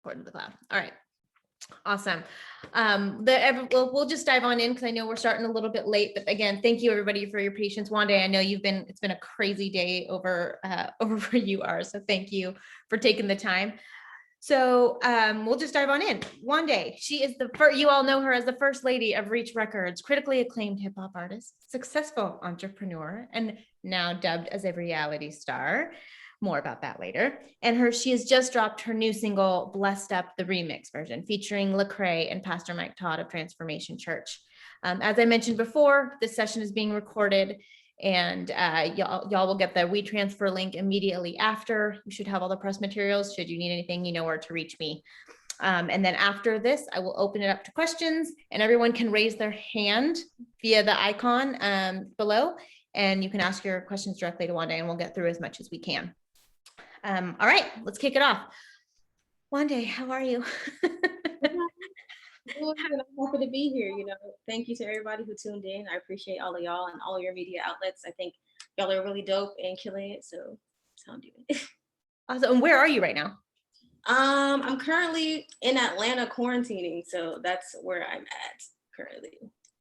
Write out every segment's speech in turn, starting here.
According to the cloud. All right. Awesome. We'll just dive on in because I know we're starting a little bit late, but again, thank you everybody for your patience. Wande, I know it's been a crazy day over where you are. So thank you for taking the time. So we'll just dive on in. Wande, she is the first, you all know her as the first lady of Reach Records, critically acclaimed hip hop artist, successful entrepreneur, and now dubbed as a reality star. More about that later. And she has just dropped her new single, Blessed Up, the remix version, featuring Lecrae and Pastor Mike Todd of Transformation Church. As I mentioned before, this session is being recorded, and y'all will get the WeTransfer link immediately after. You should have all the press materials. Should you need anything, you know where to reach me. And then after this, I will open it up to questions, and everyone can raise their hand via the icon below, and you can ask your questions directly to Wande, and we'll get through as much as we can. All right, let's kick it off. Wande, how are you? I'm happy to be here. Thank you to everybody who tuned in. I appreciate all of y'all and all of your media outlets. I think y'all are really dope and killing it. So I'm doing it. Awesome. And where are you right now? I'm currently in Atlanta quarantining, so that's where I'm at currently.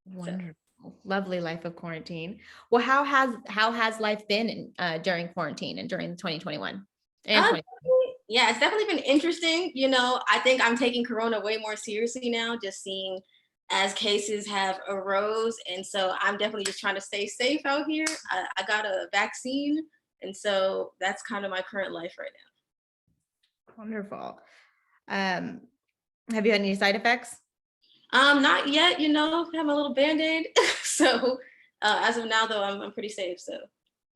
Wonderful. So. Lovely life of quarantine. Well, how has life been during quarantine and during 2021? Yeah, it's definitely been interesting. I think I'm taking Corona way more seriously now, just seeing as cases have arose. And so I'm definitely just trying to stay safe out here. I got a vaccine. And so that's kind of my current life right now. Wonderful. Have you had any side effects? Not yet, have a little Band-Aid. So as of now, though, I'm pretty safe. So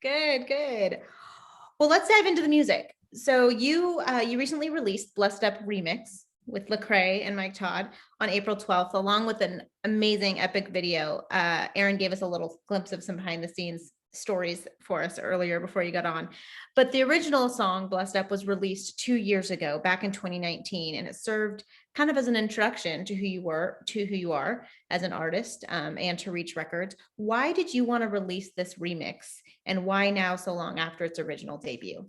good. Well, let's dive into the music. So you recently released Blessed Up Remix with Lecrae and Mike Todd on April 12th, along with an amazing epic video. Aaron gave us a little glimpse of some behind the scenes stories for us earlier before you got on. But the original song, Blessed Up, was released 2 years ago, back in 2019, and it served kind of as an introduction to who you are as an artist, and to Reach Records. Why did you want to release this remix, and why now, so long after its original debut?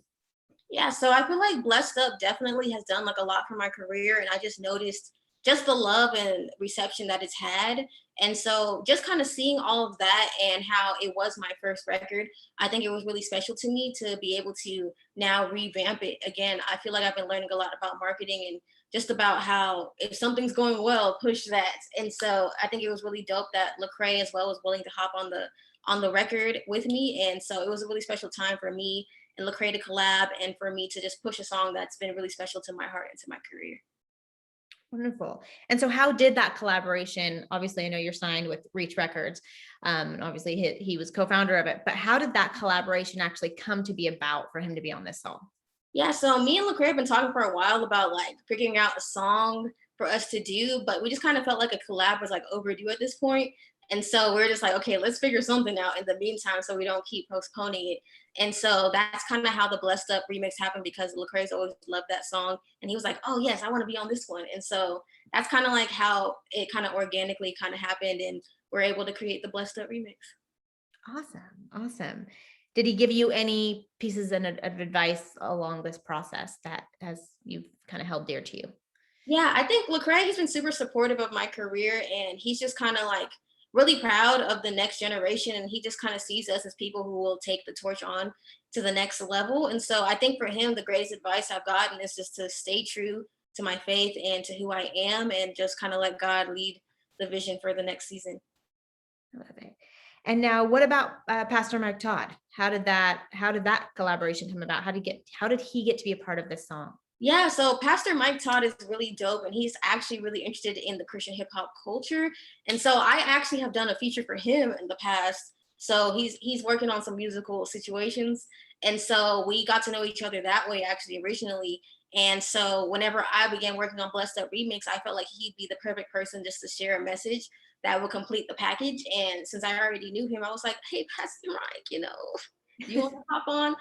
Yeah, so I feel like Blessed Up definitely has done like a lot for my career, and I just noticed just the love and reception that it's had. And so just kind of seeing all of that and how it was my first record, I think it was really special to me to be able to now revamp it again. I feel like I've been learning a lot about marketing and just about how if something's going well, push that. And so I think it was really dope that Lecrae as well was willing to hop on the record with me. And so it was a really special time for me and Lecrae to collab, and for me to just push a song that's been really special to my heart and to my career. Wonderful. And so how did that collaboration, obviously I know you're signed with Reach Records, and obviously he was co-founder of it, but how did that collaboration actually come to be about for him to be on this song? Yeah, so me and Lecrae have been talking for a while about like figuring out a song for us to do, but we just kind of felt like a collab was like overdue at this point. And so we're just like, okay, let's figure something out in the meantime so we don't keep postponing it. And so that's kind of how the Blessed Up remix happened, because Lecrae's always loved that song. And he was like, oh, yes, I want to be on this one. And so that's kind of like how it kind of organically kind of happened. And we're able to create the Blessed Up remix. Awesome. Did he give you any pieces of advice along this process that you've kind of held dear to you? Yeah, I think Lecrae has been super supportive of my career, and he's just kind of like really proud of the next generation, and he just kind of sees us as people who will take the torch on to the next level. And so I think for him, the greatest advice I've gotten is just to stay true to my faith and to who I am, and just kind of let God lead the vision for the next season. I love it. And now what about Pastor Mike Todd? How did that collaboration come about? How did he get to be a part of this song? Yeah, so Pastor Mike Todd is really dope, and he's actually really interested in the Christian hip hop culture. And so I actually have done a feature for him in the past. So he's working on some musical situations. And so we got to know each other that way actually originally. And so whenever I began working on Blessed Up Remix, I felt like he'd be the perfect person just to share a message that would complete the package. And since I already knew him, I was like, hey, Pastor Mike, you want to hop on?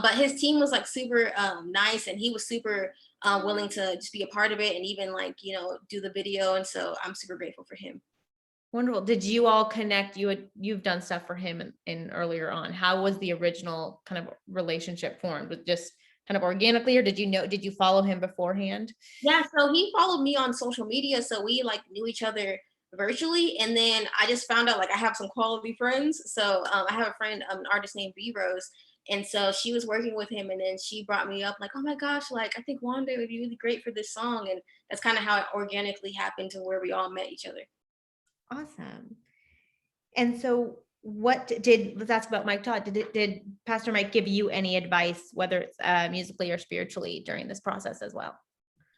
But his team was like super nice, and he was super willing to just be a part of it and even like, do the video. And so I'm super grateful for him. Wonderful. Did you all connect? You've done stuff for him in earlier on. How was the original kind of relationship formed? With just kind of organically, or did you follow him beforehand? Yeah, so he followed me on social media, so we like knew each other virtually, and then I just found out like I have some quality friends. So I have a friend, an artist named B Rose, and so she was working with him, and then she brought me up like, oh my gosh, like I think Wande would be really great for this song, and that's kind of how it organically happened to where we all met each other. Awesome. And so let's ask about Mike Todd. Did Pastor Mike give you any advice, whether it's musically or spiritually, during this process as well?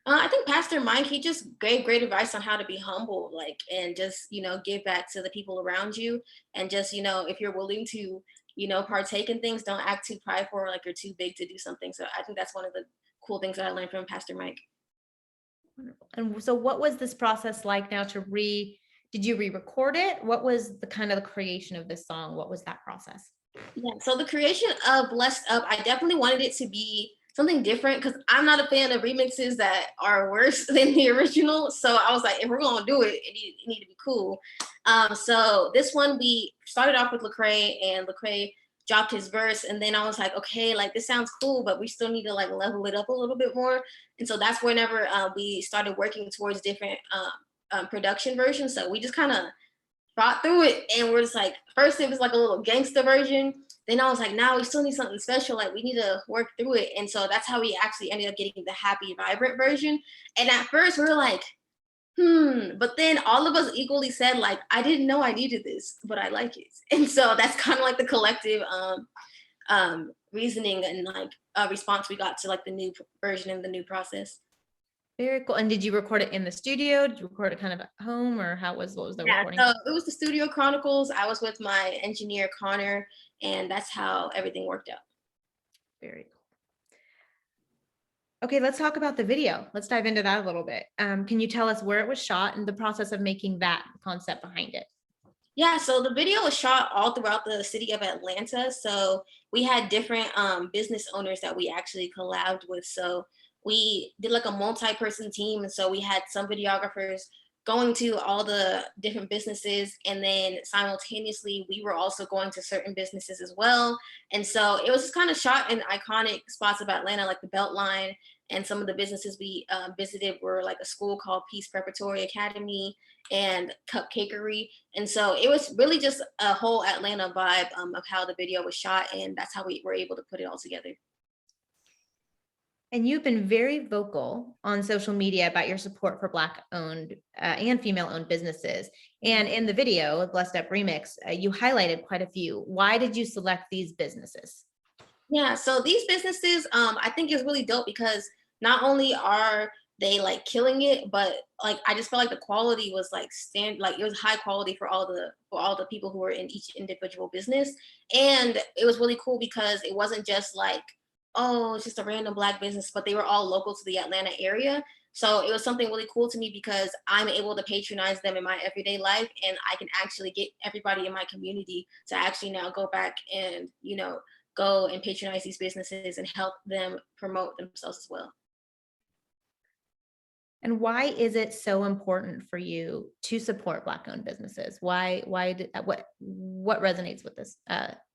I think Pastor Mike, he just gave great advice on how to be humble, like, and just, give back to the people around you. And just, if you're willing to, partake in things, don't act too prideful or like you're too big to do something. So I think that's one of the cool things that I learned from Pastor Mike. Wonderful. And so what was this process like now did you re-record it? What was the kind of the creation of this song? What was that process? Yeah, so the creation of Blessed Up, I definitely wanted it to be something different because I'm not a fan of remixes that are worse than the original. So I was like, if we're gonna do it, it need to be cool. So this one we started off with Lecrae, and Lecrae dropped his verse, and then I was like, okay, like this sounds cool, but we still need to like level it up a little bit more. And so that's whenever we started working towards different production versions. So we just kind of fought through it, and we're just like, first it was like a little gangster version, then I was like, now we still need something special, like we need to work through it. And so that's how we actually ended up getting the happy vibrant version. And at first we were like, but then all of us equally said like, I didn't know I needed this, but I like it. And so that's kind of like the collective reasoning and like response we got to like the new version and the new process. Very cool. And did you record it in the studio? Did you record it kind of at home, or what was the recording? So it was the Studio Chronicles. I was with my engineer Connor, and that's how everything worked out. Very cool. Okay, let's talk about the video. Let's dive into that a little bit. Can you tell us where it was shot and the process of making that concept behind it? Yeah, so the video was shot all throughout the city of Atlanta. So we had different business owners that we actually collabed with. So we did like a multi-person team. And so we had some videographers going to all the different businesses. And then simultaneously, we were also going to certain businesses as well. And so it was just kind of shot in iconic spots of Atlanta, like the Beltline. And some of the businesses we visited were like a school called Peace Preparatory Academy and Cupcakery. And so it was really just a whole Atlanta vibe of how the video was shot. And that's how we were able to put it all together. And you've been very vocal on social media about your support for Black-owned and female-owned businesses. And in the video, Blessed Up Remix, you highlighted quite a few. Why did you select these businesses? Yeah, so these businesses, I think is really dope because not only are they like killing it, but like I just felt like the quality was like like it was high quality for all the people who were in each individual business. And it was really cool because it wasn't just like, oh, it's just a random Black business, but they were all local to the Atlanta area. So it was something really cool to me because I'm able to patronize them in my everyday life, and I can actually get everybody in my community to actually now go back and, go and patronize these businesses and help them promote themselves as well. And why is it so important for you to support Black-owned businesses? What resonates with this?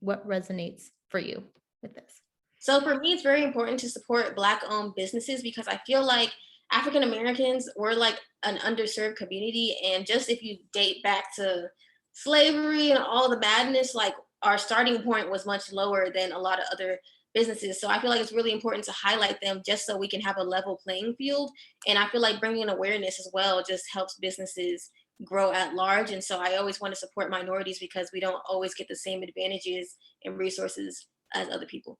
What resonates for you with this? So for me, it's very important to support Black-owned businesses because I feel like African Americans were like an underserved community. And just if you date back to slavery and all the madness, like our starting point was much lower than a lot of other businesses. So I feel like it's really important to highlight them just so we can have a level playing field. And I feel like bringing awareness as well just helps businesses grow at large. And so I always want to support minorities because we don't always get the same advantages and resources as other people.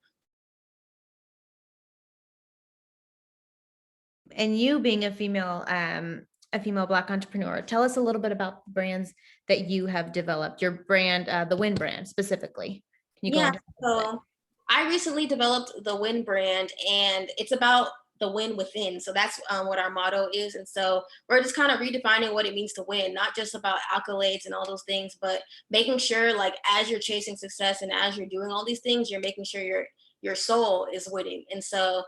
And you being a female Black entrepreneur, tell us a little bit about the brands that you have developed, your brand, the Win brand specifically. Can you go into so I recently developed the Win brand, and it's about the win within. So that's what our motto is. And so we're just kind of redefining what it means to win, not just about accolades and all those things, but making sure like as you're chasing success and as you're doing all these things, you're making sure your soul is winning. And so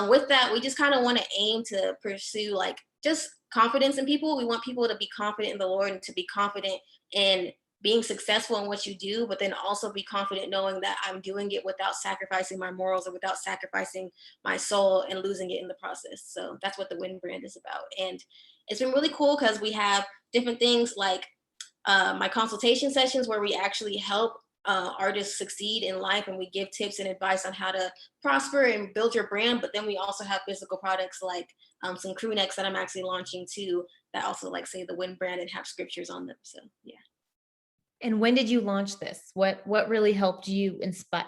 with that, we just kind of want to aim to pursue like just confidence in people. We want people to be confident in the Lord and to be confident in being successful in what you do, but then also be confident knowing that I'm doing it without sacrificing my morals or without sacrificing my soul and losing it in the process. So that's what the Win brand is about. And it's been really cool because we have different things like my consultation sessions where we actually help artists succeed in life, and we give tips and advice on how to prosper and build your brand. But then we also have physical products like some crew necks that I'm actually launching too, that also like say the Win brand and have scriptures on them. So yeah. And when did you launch this? What really helped you inspire,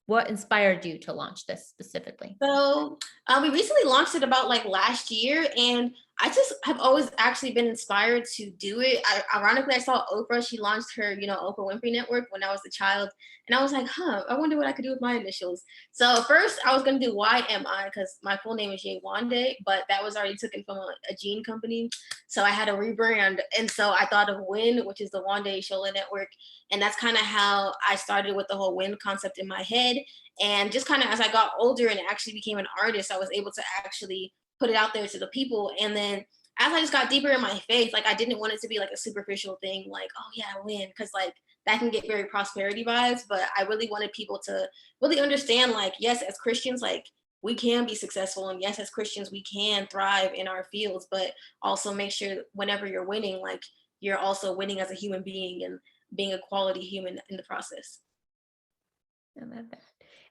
what inspired you to launch this specifically? So we recently launched it about like last year, and I just have always actually been inspired to do it. Ironically, I saw Oprah. She launched her, Oprah Winfrey Network when I was a child, and I was like, I wonder what I could do with my initials. So first, I was gonna do YMI because my full name is Wande, but that was already taken from a jean company, so I had a rebrand, and so I thought of Win, which is the Wande Shola Network, and that's kind of how I started with the whole Win concept in my head. And just kind of as I got older and actually became an artist, I was able to actually put it out there to the people. And then as I just got deeper in my faith, like I didn't want it to be like a superficial thing, like, oh yeah, I win, because like that can get very prosperity vibes. But I really wanted people to really understand, like, yes, as Christians, like we can be successful, and yes, as Christians, we can thrive in our fields, but also make sure whenever you're winning, like you're also winning as a human being and being a quality human in the process. I love that.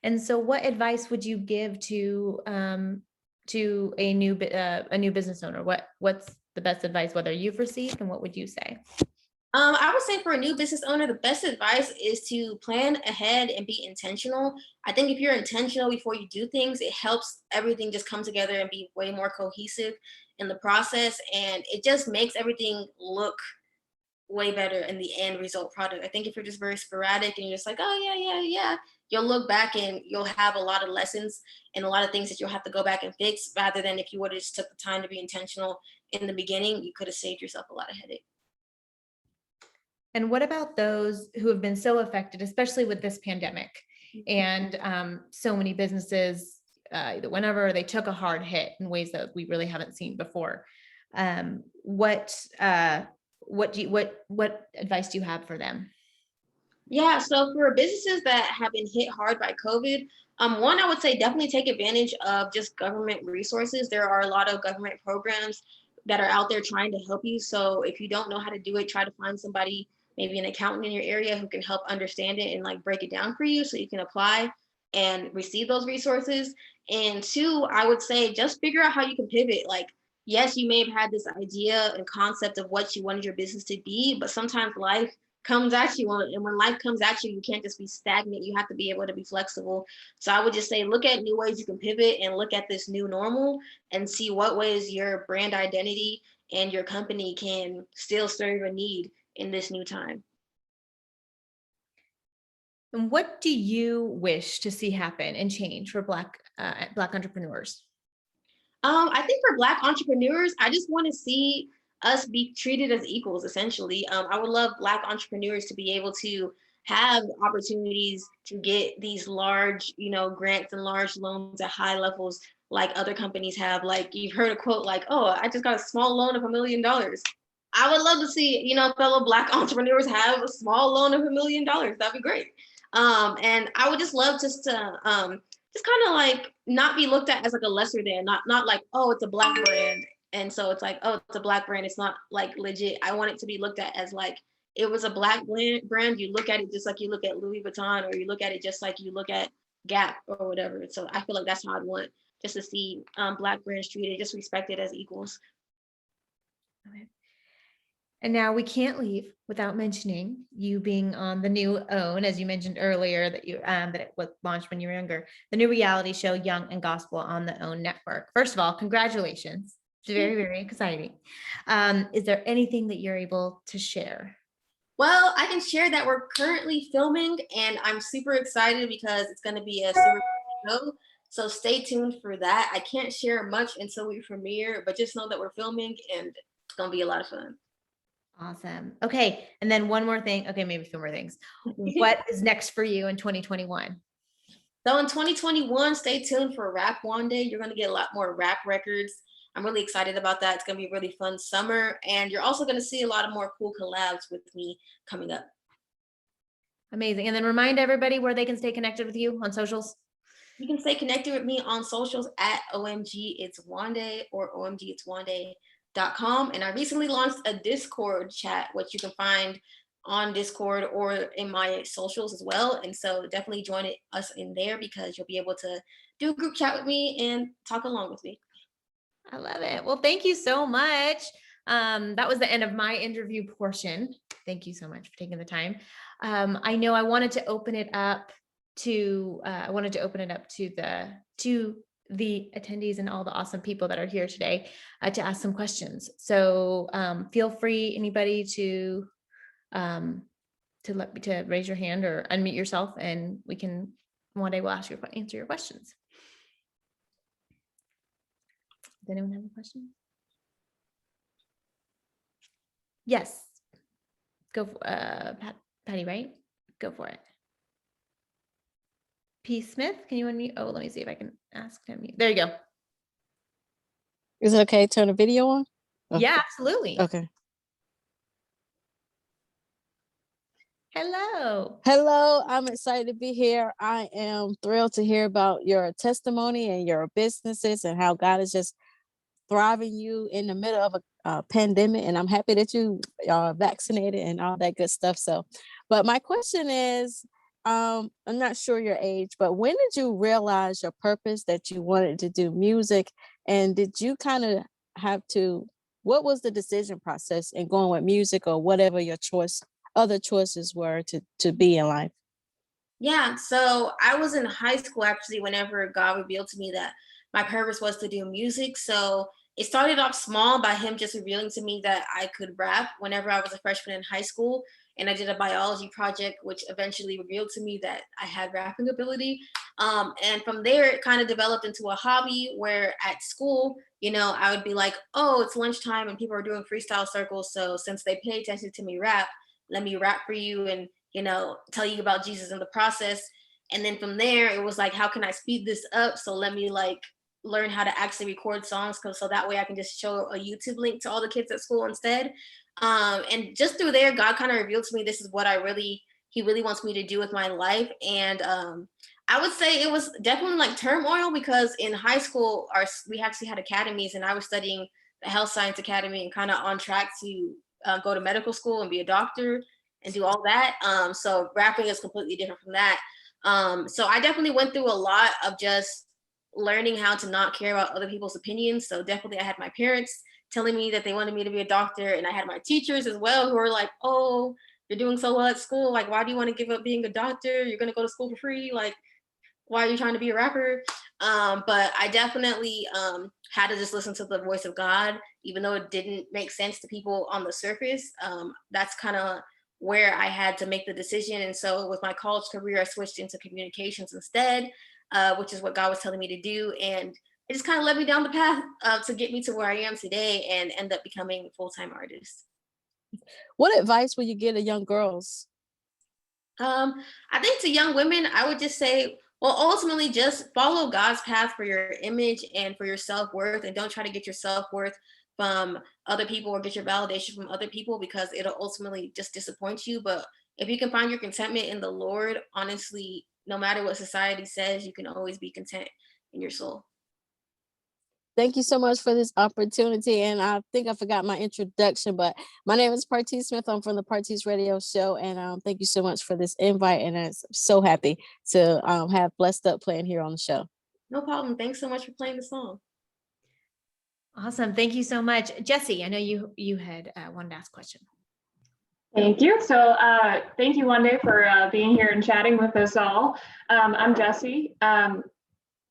And so what advice would you give to a new business owner? What's the best advice, whether you've received, and what would you say? I would say for a new business owner, the best advice is to plan ahead and be intentional. I think if you're intentional before you do things, it helps everything just come together and be way more cohesive in the process. And it just makes everything look way better in the end result product. I think if you're just very sporadic and you're just like, oh yeah, yeah, yeah, you'll look back and you'll have a lot of lessons and a lot of things that you'll have to go back and fix, rather than if you would have just took the time to be intentional in the beginning, you could have saved yourself a lot of headache. And what about those who have been so affected, especially with this pandemic, and so many businesses, either whenever they took a hard hit in ways that we really haven't seen before? What advice do you have for them? Yeah, so for businesses that have been hit hard by COVID, one, I would say definitely take advantage of just government resources. There are a lot of government programs that are out there trying to help you. So if you don't know how to do it, try to find somebody, maybe an accountant in your area, who can help understand it and like break it down for you so you can apply and receive those resources. And two, I would say just figure out how you can pivot. Like, yes, you may have had this idea and concept of what you wanted your business to be, but sometimes life comes at you, and when life comes at you, you can't just be stagnant. You have to be able to be flexible. So I would just say look at new ways you can pivot and look at this new normal and see what ways your brand identity and your company can still serve a need in this new time. And what do you wish to see happen and change for Black entrepreneurs? I think for Black entrepreneurs, I just want to see us be treated as equals, essentially. I would love Black entrepreneurs to be able to have opportunities to get these large, grants and large loans at high levels like other companies have. Like you've heard a quote like, oh, I just got a small loan of $1 million. I would love to see, fellow Black entrepreneurs have a small loan of $1 million. That'd be great. And I would just love just to just kind of like not be looked at as like a lesser than, not like, oh, it's a Black brand, and so it's like, oh, it's a Black brand, it's not like legit. I want it to be looked at as like, it was a Black brand. You look at it just like you look at Louis Vuitton, or you look at it just like you look at Gap or whatever. So I feel like that's how I'd want just to see Black brands treated, just respected as equals. Okay. And now we can't leave without mentioning you being on the new OWN, as you mentioned earlier, that it was launched when you were younger, the new reality show, Young and Gospel, on the OWN network. First of all, congratulations. It's very, very exciting. Is there anything that you're able to share? Well, I can share that we're currently filming, and I'm super excited because it's going to be a super show. So stay tuned for that. I can't share much until we premiere, but just know that we're filming and it's going to be a lot of fun. Awesome. Okay. And then one more thing. Okay, maybe two more things. What is next for you in 2021? So in 2021, stay tuned for Rap Wande. You're going to get a lot more rap records. I'm really excited about that. It's going to be a really fun summer. And you're also going to see a lot of more cool collabs with me coming up. Amazing. And then remind everybody where they can stay connected with you on socials. You can stay connected with me on socials at OMG It's Wande or OMGIt'sWande.com. And I recently launched a Discord chat, which you can find on Discord or in my socials as well. And so definitely join us in there, because you'll be able to do a group chat with me and talk along with me. I love it. Well, thank you so much. That was the end of my interview portion. Thank you so much for taking the time. I know I wanted to open it up to the attendees and all the awesome people that are here today to ask some questions. So feel free, anybody, to raise your hand or unmute yourself, and one day we'll answer your questions. Does anyone have a question? Yes. Go for Patty, right? Go for it. P. Smith, can you unmute? Oh, let me see if I can ask him. There you go. Is it okay to turn the video on? Oh. Yeah, absolutely. Okay. Hello. Hello, I'm excited to be here. I am thrilled to hear about your testimony and your businesses and how God is just thriving you in the middle of a pandemic. And I'm happy that you are vaccinated and all that good stuff. So, but my question is, I'm not sure your age, but when did you realize your purpose, that you wanted to do music? And did you kind of what was the decision process in going with music or whatever your other choices were to be in life? Yeah, so I was in high school actually whenever God revealed to me that my purpose was to do music. So it started off small by him just revealing to me that I could rap whenever I was a freshman in high school. And I did a biology project, which eventually revealed to me that I had rapping ability. And from there, it kind of developed into a hobby where at school, I would be like, oh, it's lunchtime and people are doing freestyle circles. So since they pay attention to me rap, let me rap for you and, tell you about Jesus in the process. And then from there, it was like, how can I speed this up? So let me learn how to actually record songs, so that way I can just show a YouTube link to all the kids at school instead. And just through there, God kind of revealed to me this is what he really wants me to do with my life. And I would say it was definitely turmoil, because in high school, we actually had academies, and I was studying the health science academy and kind of on track to go to medical school and be a doctor and do all that. So rapping is completely different from that. So I definitely went through a lot of just learning how to not care about other people's opinions. So definitely I had my parents telling me that they wanted me to be a doctor, and I had my teachers as well who were like, oh, you're doing so well at school. Why do you want to give up being a doctor? You're going to go to school for free. Why are you trying to be a rapper? But I definitely had to just listen to the voice of God, even though it didn't make sense to people on the surface. That's kind of where I had to make the decision. And so with my college career, I switched into communications instead, which is what God was telling me to do. And it just kind of led me down the path to get me to where I am today and end up becoming a full-time artist. What advice would you give to young girls? I think to young women, I would just say, well, ultimately just follow God's path for your image and for your self-worth, and don't try to get your self-worth from other people or get your validation from other people, because it'll ultimately just disappoint you. But if you can find your contentment in the Lord, honestly, no matter what society says, you can always be content in your soul. Thank you so much for this opportunity. And I think I forgot my introduction, but my name is Teases Smith. I'm from the Teases Radio Show. And thank you so much for this invite. And I'm so happy to have Blessed Up playing here on the show. No problem. Thanks so much for playing the song. Awesome. Thank you so much. Jesse, I know you had wanted to ask a question. Thank you. So thank you, Wande, for being here and chatting with us all. I'm Jesse.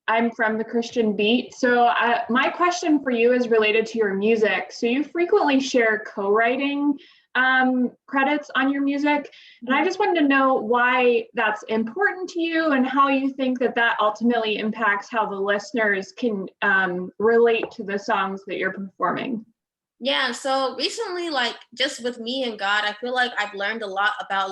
I'm from The Christian Beat. So my question for you is related to your music. So you frequently share co-writing credits on your music. And I just wanted to know why that's important to you and how you think that ultimately impacts how the listeners can relate to the songs that you're performing. Yeah, so recently, just with me and God, I feel like I've learned a lot about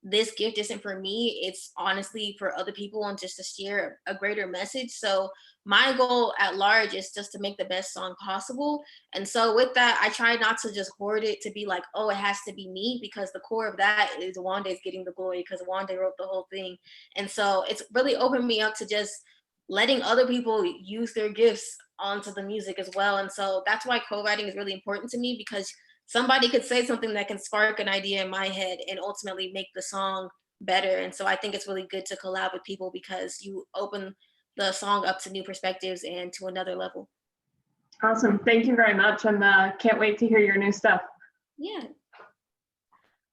this gift isn't for me, it's honestly for other people and just to share a greater message. So my goal at large is just to make the best song possible. And so with that, I try not to just hoard it to be like, oh, it has to be me, because the core of that is Wande's getting the glory, because Wande wrote the whole thing. And so it's really opened me up to just letting other people use their gifts onto the music as well. And so that's why co-writing is really important to me, because somebody could say something that can spark an idea in my head and ultimately make the song better. And so I think it's really good to collab with people, because you open the song up to new perspectives and to another level. Awesome. Thank you very much. And can't wait to hear your new stuff. Yeah.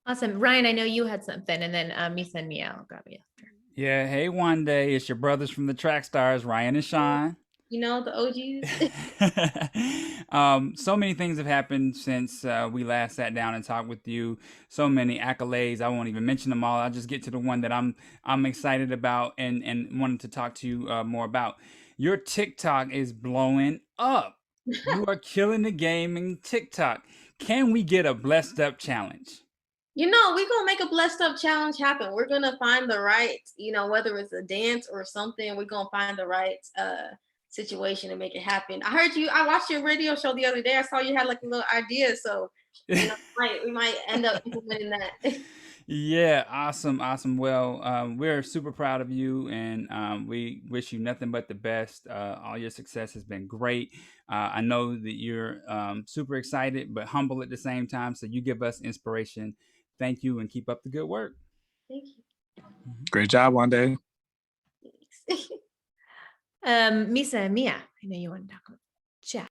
Awesome. Ryan, I know you had something, and then Misa and Mia, I'll grab you after. Yeah, hey, Wande, it's your brothers from the Track Stars, Ryan and Sean. You know, the OGs. So many things have happened since we last sat down and talked with you. So many accolades. I won't even mention them all. I'll just get to the one that I'm excited about and wanted to talk to you more about. Your TikTok is blowing up. You are killing the game in TikTok. Can we get a blessed up challenge? You know, we're going to make a blessed up challenge happen. We're going to find the right, you know, whether it's a dance or something, we're going to find the right situation to make it happen. I watched your radio show the other day. I saw you had like a little idea. So, you know, we might end up implementing that. Yeah, awesome. Well, we're super proud of you, and we wish you nothing but the best. All your success has been great. I know that you're super excited, but humble at the same time. So you give us inspiration. Thank you, and keep up the good work. Thank you. Great job, Wande. Misa and Mia, I know you want to talk about chat.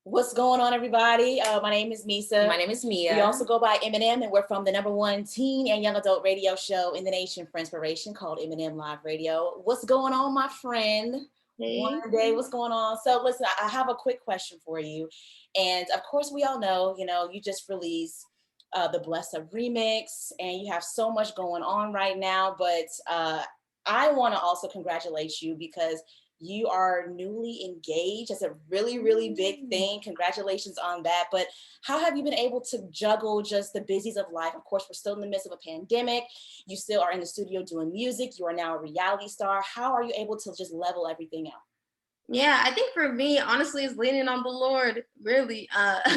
What's going on, everybody? My name is Misa. My name is Mia. We also go by Eminem, and we're from the #1 teen and young adult radio show in the nation for inspiration called Eminem Live Radio. What's going on, my friend? Hey. Wande, what's going on? So listen, I have a quick question for you. And of course, we all know, you know, you just released the Bless Up remix, and you have so much going on right now. But I want to also congratulate you, because you are newly engaged. It's a really, really big thing. Congratulations on that. But how have you been able to juggle just the busies of life? Of course, we're still in the midst of a pandemic. You still are in the studio doing music. You are now a reality star. How are you able to just level everything out? Yeah, I think for me, honestly, is leaning on the Lord, really.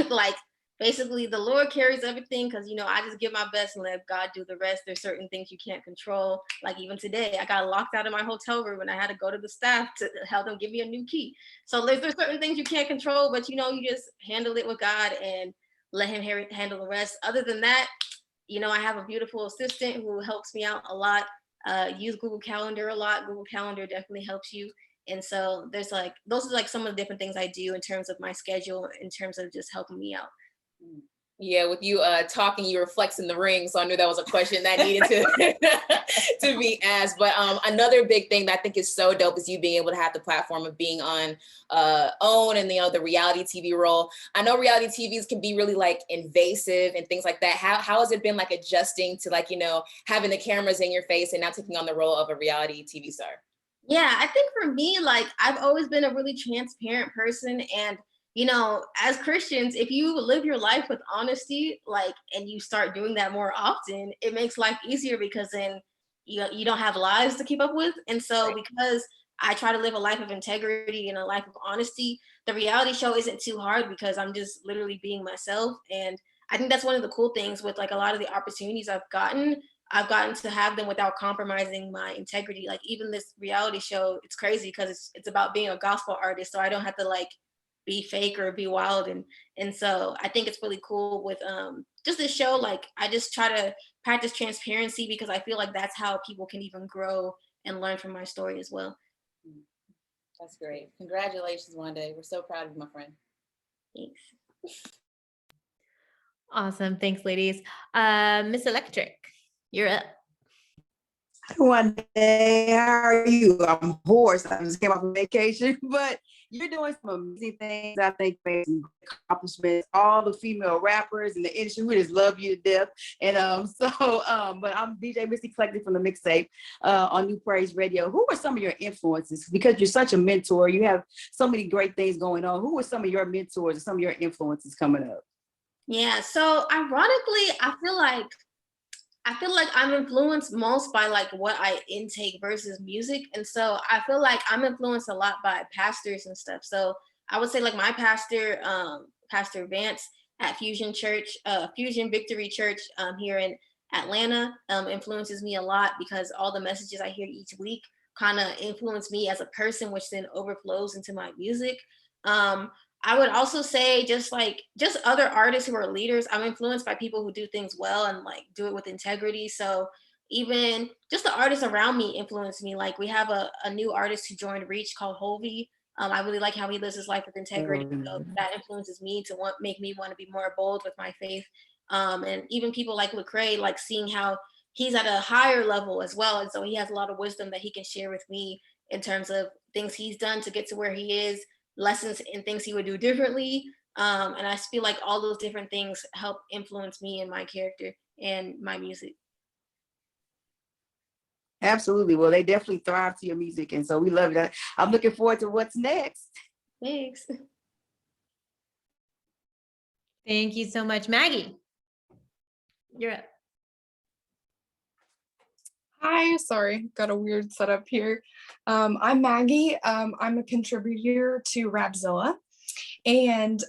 Like, basically, the Lord carries everything, because, you know, I just give my best and let God do the rest. There's certain things you can't control. Like even today, I got locked out of my hotel room and I had to go to the staff to help them give me a new key. So there's certain things you can't control, but, you know, you just handle it with God and let him handle the rest. Other than that, you know, I have a beautiful assistant who helps me out a lot. Use Google Calendar a lot. Google Calendar definitely helps you. And so those are like some of the different things I do in terms of my schedule, in terms of just helping me out. Yeah, with you talking, you were flexing the ring, so I knew that was a question that needed to to be asked. But another big thing that I think is so dope is you being able to have the platform of being on OWN and, you know, the reality TV role. I know reality TVs can be really like invasive and things like that. How has it been like adjusting to, like, you know, having the cameras in your face and now taking on the role of a reality TV star? Yeah, I think for me, like, I've always been a really transparent person, and you know, as Christians, if you live your life with honesty, like, and you start doing that more often, it makes life easier, because then you don't have lies to keep up with. And so because I try to live a life of integrity and a life of honesty, the reality show isn't too hard, because I'm just literally being myself. And I think that's one of the cool things with like a lot of the opportunities I've gotten to have them without compromising my integrity. Like even this reality show, it's crazy because it's about being a gospel artist. So I don't have to like be fake or be wild. And so I think it's really cool with just this show. Like I just try to practice transparency, because I feel like that's how people can even grow and learn from my story as well. That's great. Congratulations, Wande. We're so proud of you, my friend. Thanks. Awesome. Thanks, ladies. Miss Electric, you're up. One day, how are you? I'm hoarse. I just came off a vacation, but you're doing some amazing things. I think made some great accomplishments. All the female rappers in the industry, we just love you to death. And but I'm DJ Missy Collective from the Mixtape on New Praise Radio. Who are some of your influences? Because you're such a mentor, you have so many great things going on. Who are some of your mentors and some of your influences coming up? Yeah, so ironically, I feel like I feel like I'm influenced most by like what I intake versus music. And so I feel like I'm influenced a lot by pastors and stuff. So I would say like my pastor, Pastor Vance at Fusion Victory Church here in Atlanta influences me a lot because all the messages I hear each week kind of influence me as a person, which then overflows into my music. I would also say just other artists who are leaders. I'm influenced by people who do things well and like do it with integrity. So even just the artists around me influence me. Like we have a new artist who joined Reach called Hovey. I really like how he lives his life with integrity. So that influences me to make me want to be more bold with my faith. And even people like Lecrae, like seeing how he's at a higher level as well. And so he has a lot of wisdom that he can share with me in terms of things he's done to get to where he is, lessons and things he would do differently. And I feel like all those different things help influence me and my character and my music. Absolutely. Well, they definitely thrive to your music. And so we love it. I'm looking forward to what's next. Thanks. Thank you so much. Maggie, you're up. Hi, sorry, got a weird setup here. I'm Maggie. I'm a contributor to Rapzilla, and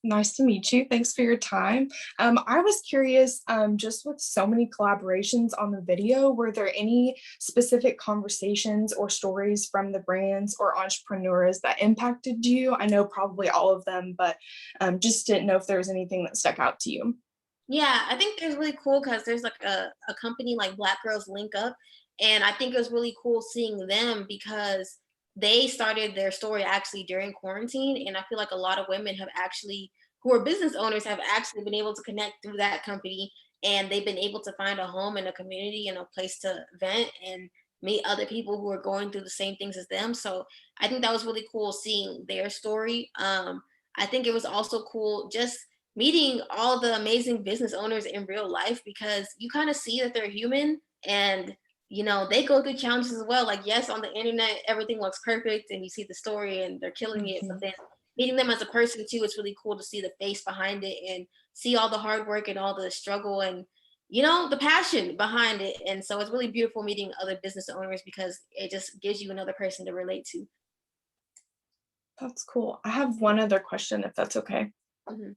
nice to meet you. Thanks for your time. I was curious, just with so many collaborations on the video, were there any specific conversations or stories from the brands or entrepreneurs that impacted you? I know probably all of them, but just didn't know if there was anything that stuck out to you. Yeah, I think it's really cool because there's like a company like Black Girls Link Up. And I think it was really cool seeing them because they started their story actually during quarantine. And I feel like a lot of women have actually, who are business owners, have actually been able to connect through that company. And they've been able to find a home and a community and a place to vent and meet other people who are going through the same things as them. So I think that was really cool seeing their story. I think it was also cool just meeting all the amazing business owners in real life because you kind of see that they're human and they go through challenges as well. Like, yes, on the internet everything looks perfect and you see the story and they're killing it, but then meeting them as a person too, it's really cool to see the face behind it and see all the hard work and all the struggle and the passion behind it. And so it's really beautiful meeting other business owners because it just gives you another person to relate to. That's cool. I have one other question, if that's okay. Mhm.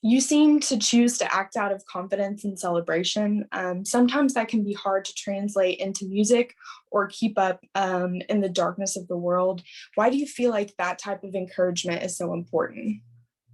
You seem to choose to act out of confidence and celebration. Sometimes that can be hard to translate into music or keep up in the darkness of the world. Why do you feel like that type of encouragement is so important?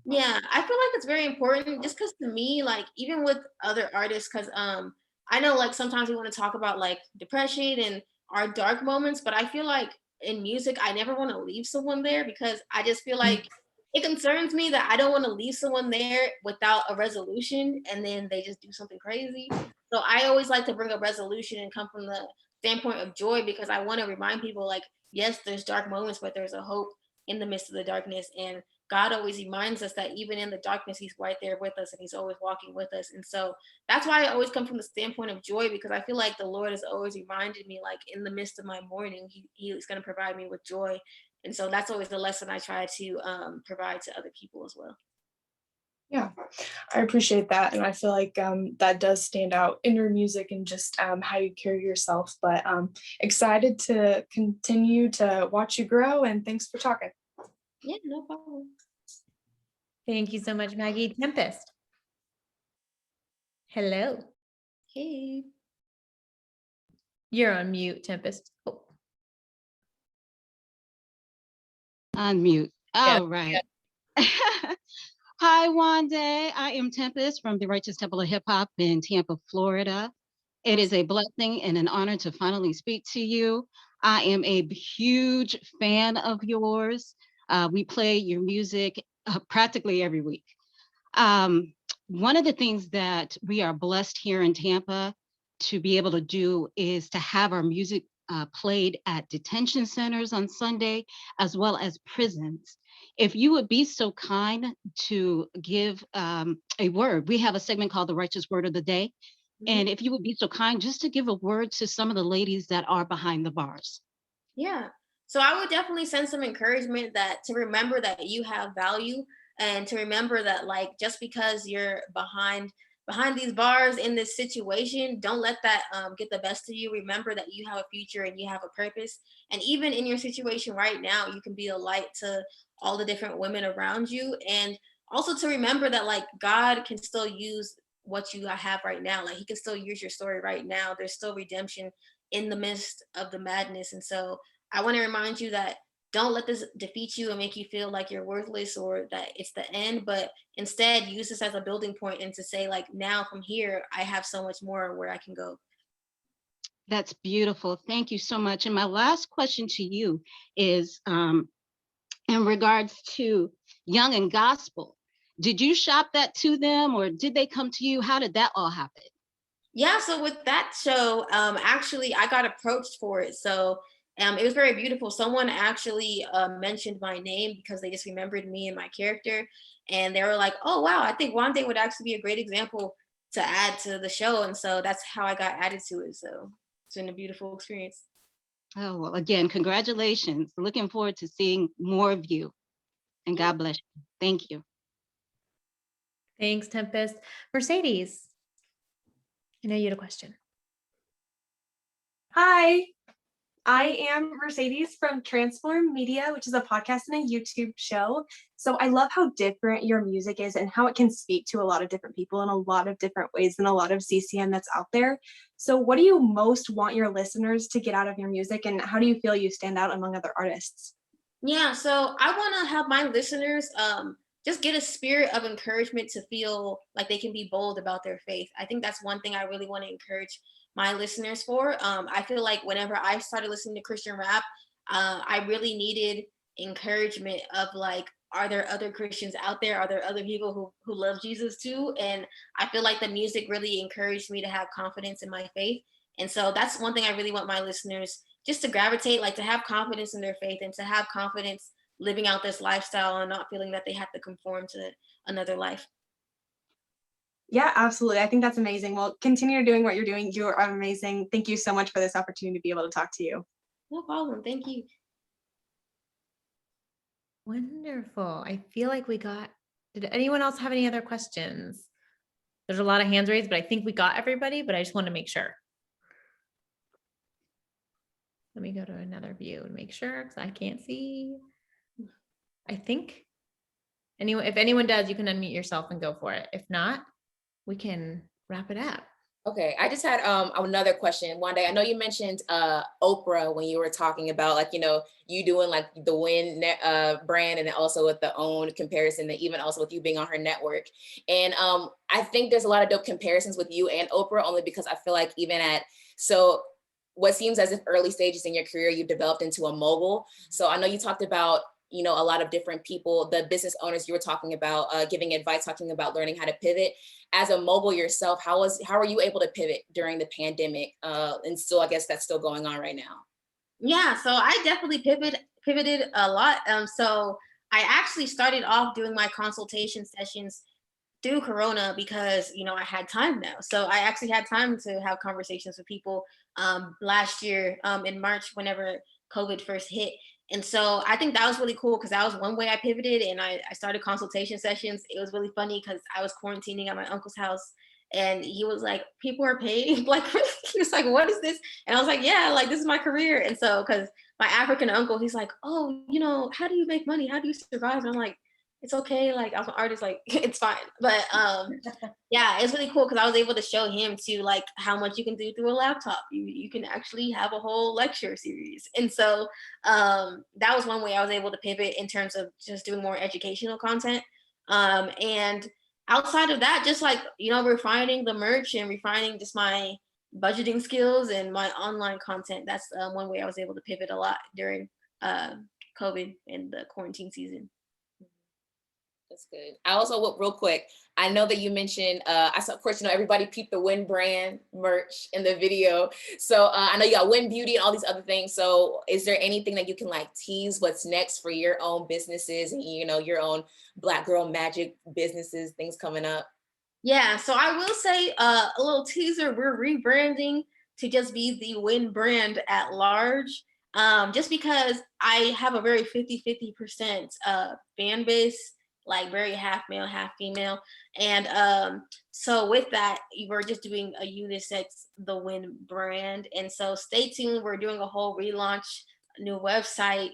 Yeah, I feel like it's very important just because to me, like even with other artists, because I know like sometimes we want to talk about like depression and our dark moments, but I feel like in music, I never want to leave someone there because I just feel like it concerns me that I don't want to leave someone there without a resolution and then they just do something crazy. So I always like to bring a resolution and come from the standpoint of joy because I want to remind people like, yes, there's dark moments, but there's a hope in the midst of the darkness. And God always reminds us that even in the darkness, he's right there with us and he's always walking with us. And so that's why I always come from the standpoint of joy because I feel like the Lord has always reminded me, like in the midst of my mourning, he is going to provide me with joy. And so that's always the lesson I try to provide to other people as well. Yeah, I appreciate that. And I feel like that does stand out in your music and just how you carry yourself. But excited to continue to watch you grow. And thanks for talking. Yeah, no problem. Thank you so much, Maggie. Tempest. Hello. Hey. You're on mute, Tempest. Oh. Unmute. Yeah, All right. Hi, Wande. I am Tempest from the Righteous Temple of Hip Hop in Tampa, Florida. It is a blessing and an honor to finally speak to you. I am a huge fan of yours. We play your music practically every week. One of the things that we are blessed here in Tampa to be able to do is to have our music played at detention centers on Sunday, as well as prisons. If you would be so kind to give a word, we have a segment called the Righteous Word of the Day. And if you would be so kind just to give a word to some of the ladies that are behind the bars. Yeah. So I would definitely send some encouragement that to remember that you have value and to remember that like just because you're behind behind these bars in this situation, don't let that get the best of you. Remember that you have a future and you have a purpose. And even in your situation right now, you can be a light to all the different women around you. And also to remember that like God can still use what you have right now. Like he can still use your story right now. There's still redemption in the midst of the madness. And so I want to remind you that don't let this defeat you and make you feel like you're worthless or that it's the end, but instead use this as a building point and to say like, now from here, I have so much more where I can go. That's beautiful. Thank you so much. And my last question to you is in regards to Young and Gospel. Did you shop that to them or did they come to you? How did that all happen? Yeah, so with that show, actually, I got approached for it. So it was very beautiful. Someone actually mentioned my name because they just remembered me and my character. And they were like, oh, wow, I think Wande would actually be a great example to add to the show. And so that's how I got added to it. So it's been a beautiful experience. Oh, well, again, congratulations. Looking forward to seeing more of you. And God bless you. Thank you. Thanks, Tempest. Mercedes, I know you had a question. Hi, I am Mercedes from Transform Media, which is a podcast and a YouTube show. So I love how different your music is and how it can speak to a lot of different people in a lot of different ways and a lot of CCM that's out there. So what do you most want your listeners to get out of your music, and how do you feel you stand out among other artists? Yeah, so I want to have my listeners just get a spirit of encouragement to feel like they can be bold about their faith. I think that's one thing I really want to encourage my listeners for. I feel like whenever I started listening to Christian rap, I really needed encouragement of like, are there other Christians out there? Are there other people who love Jesus too? And I feel like the music really encouraged me to have confidence in my faith. And so that's one thing I really want my listeners just to gravitate, like to have confidence in their faith and to have confidence living out this lifestyle and not feeling that they have to conform to another life. Yeah, absolutely. I think that's amazing. Well, continue doing what you're doing. You are amazing. Thank you so much for this opportunity to be able to talk to you. No problem. Thank you. Wonderful. I feel like did anyone else have any other questions? There's a lot of hands raised, but I think we got everybody, but I just want to make sure. Let me go to another view and make sure because I can't see. I think if anyone does, you can unmute yourself and go for it. If not, we can wrap it up. Okay, I just had another question. Wande, I know you mentioned Oprah when you were talking about like, you doing like the Win brand and then also with the OWN comparison and even also with you being on her network. And I think there's a lot of dope comparisons with you and Oprah only because I feel like even what seems as if early stages in your career, you developed into a mogul. So I know you talked about, a lot of different people, the business owners you were talking about, giving advice, talking about learning how to pivot. As a mogul yourself, how are you able to pivot during the pandemic? And still, I guess that's still going on right now. Yeah, so I definitely pivoted a lot. So I actually started off doing my consultation sessions through Corona because, I had time now. So I actually had time to have conversations with people last year in March, whenever COVID first hit. And so I think that was really cool because that was one way I pivoted and I started consultation sessions. It was really funny because I was quarantining at my uncle's house and he was like, people are paying. Like, he was like, what is this? And I was like, yeah, like this is my career. And so, because my African uncle, he's like, oh, how do you make money? How do you survive? And I'm like, it's okay. Like I'm an artist, like it's fine. But yeah, it's really cool because I was able to show him too, like how much you can do through a laptop. You can actually have a whole lecture series. And so that was one way I was able to pivot in terms of just doing more educational content. And outside of that, just like, refining the merch and refining just my budgeting skills and my online content. That's one way I was able to pivot a lot during COVID and the quarantine season. That's good. I also, real quick, I know that you mentioned, I saw, of course, everybody peeped the Win brand merch in the video. So I know you got Win Beauty and all these other things. So is there anything that you can like tease what's next for your own businesses and, your own Black Girl Magic businesses, things coming up? Yeah, so I will say a little teaser, we're rebranding to just be the Win brand at large. Just because I have a very 50-50% fan base like very half male, half female. And so with that, we're just doing a unisex The Win brand. And so stay tuned. We're doing a whole relaunch, new website,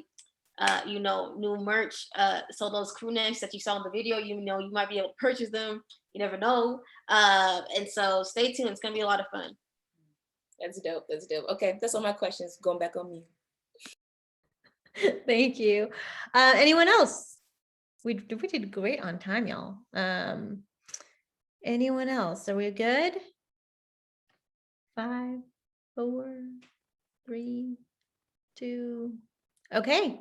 new merch. So those crew necks that you saw in the video, you might be able to purchase them. You never know. And so stay tuned. It's gonna be a lot of fun. That's dope. That's dope. Okay, that's all my questions. Going back on me. Thank you. Anyone else? We did great on time, y'all. Anyone else? Are we good? 5, 4, 3, 2. Okay.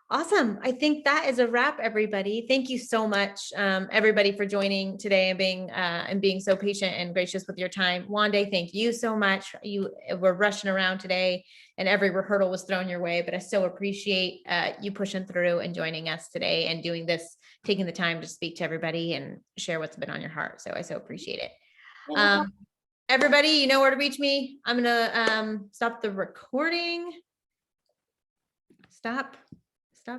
Awesome. I think that is a wrap, everybody. Thank you so much, everybody, for joining today and being so patient and gracious with your time. Wande, thank you so much. You were rushing around today and every hurdle was thrown your way, but I so appreciate you pushing through and joining us today and doing this, taking the time to speak to everybody and share what's been on your heart. So I so appreciate it. Everybody, you know where to reach me. I'm gonna stop the recording. Stop.